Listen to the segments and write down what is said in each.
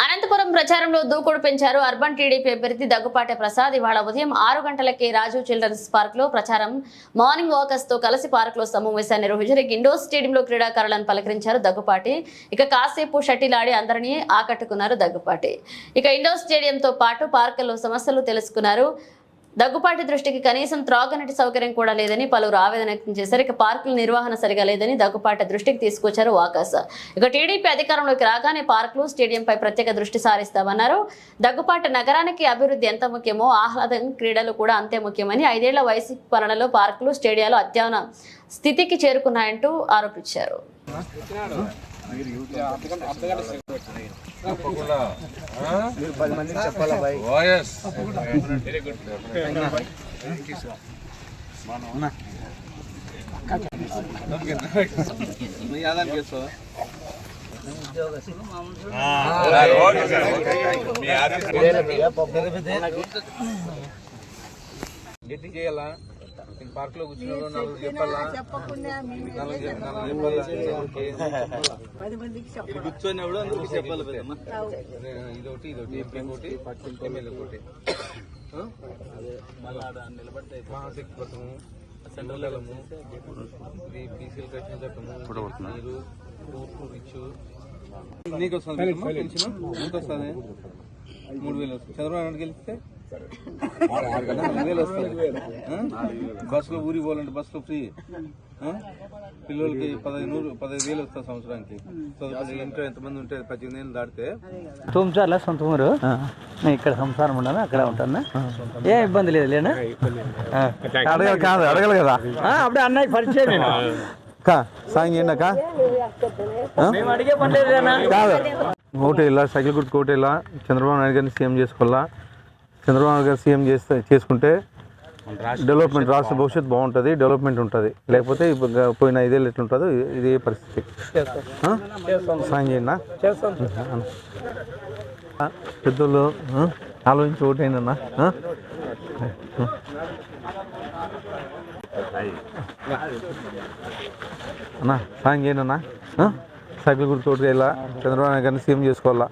అనంతపురం ప్రచారంలో దూకుడు పెంచారు అర్బన్ టీడీపీ అభ్యర్థి దగ్గుపాటి ప్రసాద్. ఇవాళ ఉదయం 6 గంటలకే రాజు చిల్డ్రన్స్ పార్క్ లో ప్రచారం మార్నింగ్ వాకర్స్ తో కలిసి పార్క్ లో సమావేశాన్ని నిర్వహించారు. ఇండోర్ స్టేడియంలో క్రీడాకారులను పలకరించారు దగ్గుపాటి. ఇక కాసేపు షటిల్ ఆడి అందరినీ ఆకట్టుకున్నారు దగ్గుపాటి. ఇక ఇండోర్ స్టేడియంతో పాటు పార్కుల్లో సమస్యలు తెలుసుకున్నారు. దగ్గుపాటి దృష్టికి కనీసం త్రాగునీటి సౌకర్యం కూడా లేదని పలువురు ఆవేదన వ్యక్తం చేశారు. ఇక పార్కుల నిర్వహణ సరిగా లేదని దగ్గుపాటి దృష్టికి తీసుకొచ్చారు వాకర్స్. ఇక టీడీపీ అధికారంలోకి రాగానే పార్కులు స్టేడియంపై ప్రత్యేక దృష్టి సారిస్తామన్నారు. దగ్గుపాటి నగరానికి అభివృద్ధి ఎంత ముఖ్యమో ఆహ్లాదం క్రీడలు కూడా అంతే ముఖ్యమని 5 ఏళ్ల వైసీపీ పాలనలో పార్కులు స్టేడియాలు అత్యవన స్థితికి చేరుకున్నాయంటూ ఆరోపించారు. పార్క్ లో కూర్చున్నాడు 4 చెప్పాలా కూర్చోనిప్పుడు అందరికి చెప్పాలి. ఇదొకటి ఇంకోటి ఎమ్మెల్యే ఒకటి నిలబడితే మానసిక పథకము సెంట్రలము ఇది బీసీలు కట్టిన చట్టము నీరు రిచ్ నీకు వస్తుంది పెన్షన్ ఎంత వస్తుంది 3,000 వస్తుంది. చంద్రబాబు నాయుడు గెలిస్తే 4,000 వస్తుంది. బస్సులో ఊరికి పోవాలంటే బస్సులో ఫ్రీ. పిల్లలకి 15,000 వస్తుంది సంవత్సరానికి. ఇంట్లో ఎంతమంది ఉంటే 18 ఏళ్ళు దాటితే తుమ్చార్ల సొంత ఊరు. నేను ఇక్కడ సంసారం ఉన్నాను, అక్కడ ఉంటాను. ఏ ఇబ్బంది లేదు లేనా? అడగలు కదా అప్పుడే అన్నయ్య పరిచయం సాయం చేయండి అక్క. మేము అడిగే పని లేదు కాదు ఓటేలా సైకిల్ గుర్తు ఓటేలా చంద్రబాబు నాయుడు గారిని సీఎం చేసుకోవాలా. చంద్రబాబు నాయుడు గారు సీఎం చేసుకుంటే డెవలప్మెంట్, రాష్ట్ర భవిష్యత్తు బాగుంటుంది, డెవలప్మెంట్ ఉంటుంది. లేకపోతే పోయిన 5 ఏళ్ళు ఎట్లుంటుందో ఇదే పరిస్థితి. సాయం చేయండి పెద్దోళ్ళు, ఆలోచించి ఓటేయండి అన్నా. సాయం చేయండి అన్న. సైకిల్ గుర్తు ఓటేలా చంద్రబాబు నాయుడు గారిని సీఎం చేసుకోవాలా.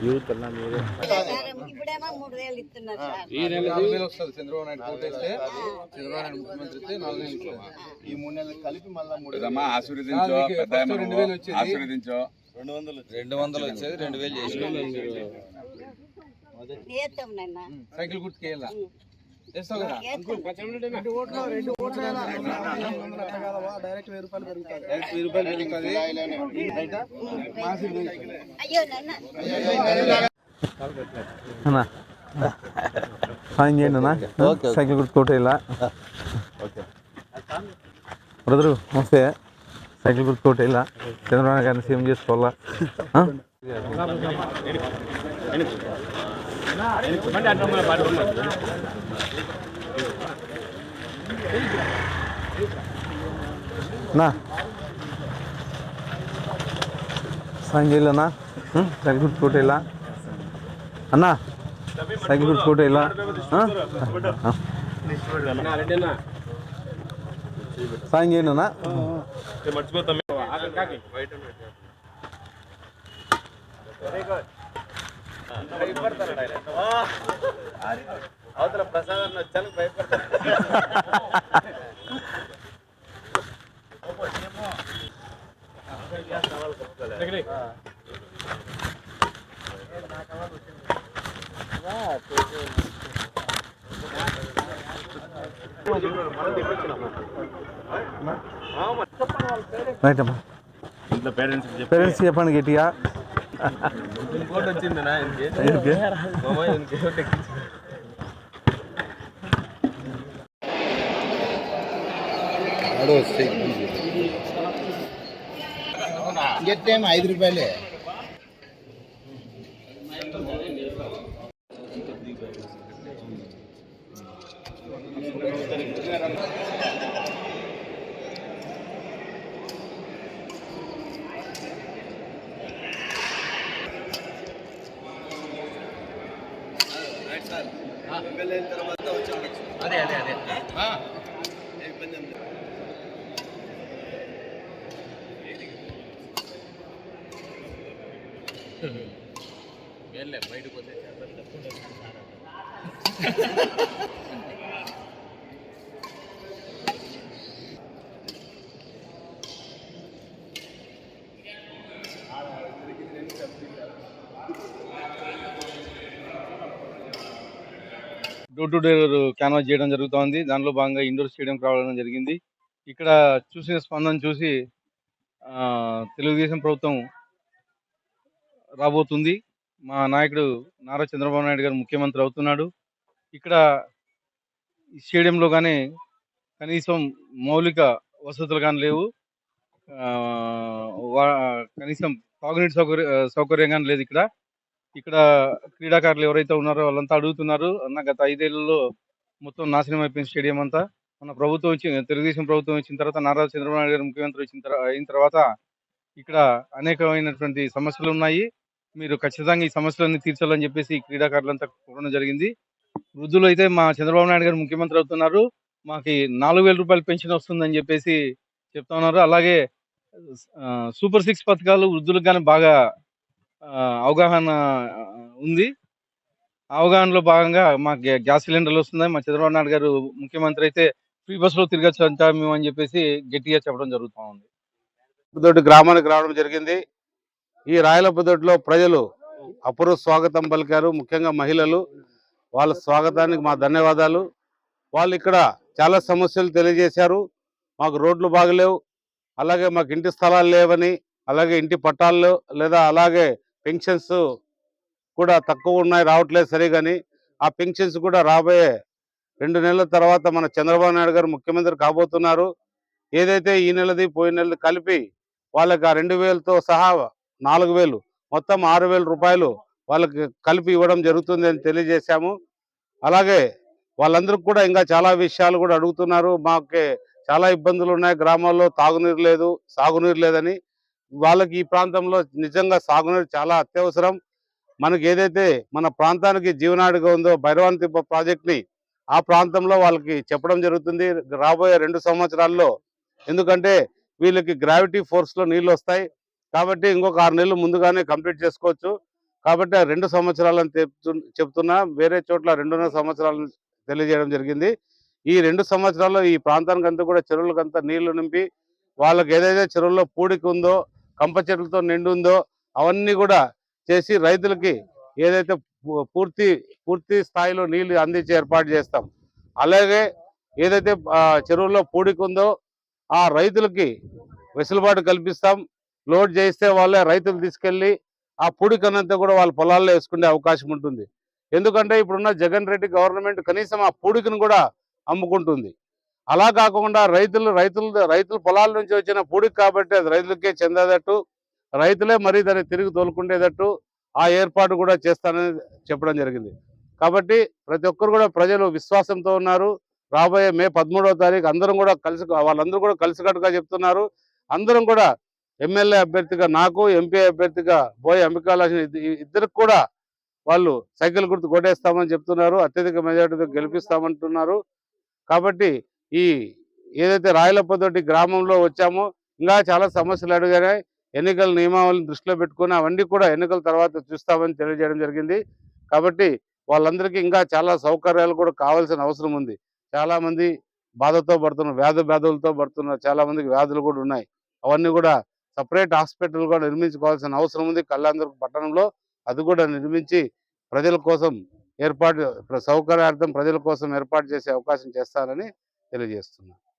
ఈ నెల 4,000 వస్తుంది. చంద్రబాబు నాయుడు కోటేస్తే చంద్రబాబు నాయుడు ముఖ్యమంత్రి అయితే 4,000 ఈ 3 నెలలు కలిపి మళ్ళీ 2,000 ఆశీర్వదించో 200 వచ్చేది 2,000 చేసి సైకిల్ గుర్తుకి వెళ్ళా చేస్తావు కదా. డైరెక్ట్ 1,000 రూపాయలు పెరుగుతుంది. అన్నా సాయం చేయండి అన్న. సైకిల్ గుర్తుకోట ఇలా బ్రదరు నమస్తే. సైకిల్ గుర్తుకోట ఇలా చంద్రబాబు గారిని సీఎం చేసుకోవాలా. నా సాయం చేయాలన్నా. సైకిల్ గుర్తుకోట ఇలా అన్నా. సైకిల్ గుర్తుకోట ఇలా సాయం చేయండి అన్నా. అవతల ప్రసాదం వచ్చాను భయపడతాను. రైట్ అమ్మా. పేరెంట్స్ చెప్పండి గట్టిగా. ఇంకోటి వచ్చిందనా గట్టేమో 5 రూపాయలే. డోర్ టు డోర్ క్యాన్వాస్ చేయడం జరుగుతోంది. దానిలో భాగంగా ఇండోర్ స్టేడియంకి రావడం జరిగింది. ఇక్కడ చూసిన స్పందన చూసి తెలుగుదేశం ప్రభుత్వం రాబోతుంది. మా నాయకుడు నారా చంద్రబాబు నాయుడు గారు ముఖ్యమంత్రి అవుతున్నాడు. ఇక్కడ ఈ స్టేడియంలో కానీ కనీసం మౌలిక వసతులు కానీ లేవు. కనీసం తాగునీటి సౌకర్యం కానీ లేదు ఇక్కడ. ఇక్కడ క్రీడాకారులు ఎవరైతే ఉన్నారో వాళ్ళంతా అడుగుతున్నారు, అన్న గత 5 ఏళ్లలో మొత్తం నాశనం అయిపోయింది స్టేడియం అంతా. మన ప్రభుత్వం తెలుగుదేశం ప్రభుత్వం వచ్చిన తర్వాత, నారా చంద్రబాబు నాయుడు గారు ముఖ్యమంత్రి అయిన తర్వాత ఇక్కడ అనేకమైనటువంటి సమస్యలు ఉన్నాయి. మీరు ఖచ్చితంగా ఈ సమస్యలన్నీ తీర్చాలని చెప్పేసి ఈ క్రీడాకారులంతా కోరడం జరిగింది. వృద్ధులు అయితే మా చంద్రబాబు నాయుడు గారు ముఖ్యమంత్రి అవుతున్నారు, మాకు 4,000 రూపాయలు పెన్షన్ వస్తుందని చెప్పేసి చెప్తా ఉన్నారు. అలాగే సూపర్ 6 పథకాలు వృద్ధులకు కానీ బాగా అవగాహన ఉంది. అవగాహనలో భాగంగా మాకు గ్యాస్ సిలిండర్లు వస్తున్నాయి. మా చంద్రబాబు నాయుడు గారు ముఖ్యమంత్రి అయితే ఫ్రీ బస్సులో తిరగచ్చు అంటా మేము అని చెప్పేసి గట్టిగా చెప్పడం జరుగుతూ ఉంది. దొడ్డి గ్రామానికి రావడం జరిగింది. ఈ రాయలపదొడ్డిలో ప్రజలు అపూర్వ స్వాగతం పలికారు. ముఖ్యంగా మహిళలు, వాళ్ళ స్వాగతానికి మా ధన్యవాదాలు. వాళ్ళు ఇక్కడ చాలా సమస్యలు తెలియజేశారు. మాకు రోడ్లు బాగలేవు, అలాగే మాకు ఇంటి స్థలాలు లేవని, అలాగే ఇంటి పట్టాలు లేదా అలాగే పెన్షన్స్ కూడా తక్కువ ఉన్నాయి, రావట్లేదు సరిగాని. ఆ పెన్షన్స్ కూడా రాబోయే 2 నెలల తర్వాత మన చంద్రబాబు నాయుడు గారు ముఖ్యమంత్రి కాబోతున్నారు. ఏదైతే ఈ నెలది పోయిన నెలది కలిపి వాళ్ళకి ఆ 2,000తో సహా 4,000 మొత్తం 6,000 రూపాయలు వాళ్ళకి కలిపి ఇవ్వడం జరుగుతుంది అని తెలియజేశాము. అలాగే వాళ్ళందరికీ కూడా ఇంకా చాలా విషయాలు కూడా అడుగుతున్నారు. మాకు చాలా ఇబ్బందులు ఉన్నాయి, గ్రామాల్లో తాగునీరు లేదు, సాగునీరు లేదని. వాళ్ళకి ఈ ప్రాంతంలో నిజంగా సాగునీరు చాలా అత్యవసరం. మనకి ఏదైతే మన ప్రాంతానికి జీవనాడిగా ఉందో భైరవాన్ తిప్ప ప్రాజెక్ట్ని ఆ ప్రాంతంలో వాళ్ళకి చెప్పడం జరుగుతుంది రాబోయే 2 సంవత్సరాల్లో. ఎందుకంటే వీళ్ళకి గ్రావిటీ ఫోర్స్లో నీళ్ళు వస్తాయి కాబట్టి ఇంకొక 6 నెలలు ముందుగానే కంప్లీట్ చేసుకోవచ్చు. కాబట్టి ఆ 2 సంవత్సరాలని చెప్తున్నా, వేరే చోట్ల 2.5 సంవత్సరాలను తెలియజేయడం జరిగింది. ఈ 2 సంవత్సరాల్లో ఈ ప్రాంతానికంతా కూడా చెరువులకంతా నీళ్లు నింపి వాళ్ళకి ఏదైతే చెరువుల్లో పూడికి ఉందో, కంప చెట్లతో నిండి ఉందో అవన్నీ కూడా చేసి రైతులకి ఏదైతే పూర్తి స్థాయిలో నీళ్లు అందించి ఏర్పాటు చేస్తాం. అలాగే ఏదైతే చెరువుల్లో పూడికి ఉందో ఆ రైతులకి వెసులుబాటు కల్పిస్తాం. లోడ్ చేస్తే వాళ్ళే రైతులు తీసుకెళ్ళి ఆ పూడికనంతా కూడా వాళ్ళ పొలాల్లో వేసుకునే అవకాశం ఉంటుంది. ఎందుకంటే ఇప్పుడున్న జగన్ రెడ్డి గవర్నమెంట్ కనీసం ఆ పూడికను కూడా అమ్ముకుంటుంది. అలా కాకుండా రైతుల పొలాల నుంచి వచ్చిన పూడికి కాబట్టి అది రైతులకే చెందేటట్టు, రైతులే మరీ దాన్ని తిరిగి తోలుకుండేటట్టు ఆ ఏర్పాటు కూడా చేస్తానని చెప్పడం జరిగింది. కాబట్టి ప్రతి ఒక్కరు కూడా ప్రజలు విశ్వాసంతో ఉన్నారు. రాబోయే మే 13వ తారీఖు అందరం కూడా వాళ్ళందరూ కూడా కలిసికట్టుగా చెప్తున్నారు. అందరం కూడా ఎమ్మెల్యే అభ్యర్థిగా నాకు, ఎంపీ అభ్యర్థిగా బోయ అంబికాలక్ష్మి ఇద్దరికి కూడా వాళ్ళు సైకిల్ గుర్తు కొట్టేస్తామని చెప్తున్నారు. అత్యధిక మెజార్టీతో గెలిపిస్తామంటున్నారు. కాబట్టి ఈ ఏదైతే రాయలపదొడ్డి గ్రామంలో వచ్చామో ఇంకా చాలా సమస్యలు అడిగాయి. ఎన్నికల నియమావళిని దృష్టిలో పెట్టుకుని అవన్నీ కూడా ఎన్నికల తర్వాత చూస్తామని తెలియజేయడం జరిగింది. కాబట్టి వాళ్ళందరికీ ఇంకా చాలా సౌకర్యాలు కూడా కావాల్సిన అవసరం ఉంది. చాలా మంది బాధతో పడుతున్నారు, వ్యాధులతో పడుతున్నారు. చాలా మందికి వ్యాధులు కూడా ఉన్నాయి. అవన్నీ కూడా సపరేట్ హాస్పిటల్ కూడా నిర్మించుకోవాల్సిన అవసరం ఉంది కళ్యాణదుర్గం పట్టణంలో. అది కూడా నిర్మించి ప్రజల కోసం సౌకర్యార్థం ప్రజల కోసం ఏర్పాటు చేసే అవకాశం చేస్తారని తెలియజేస్తున్నారు.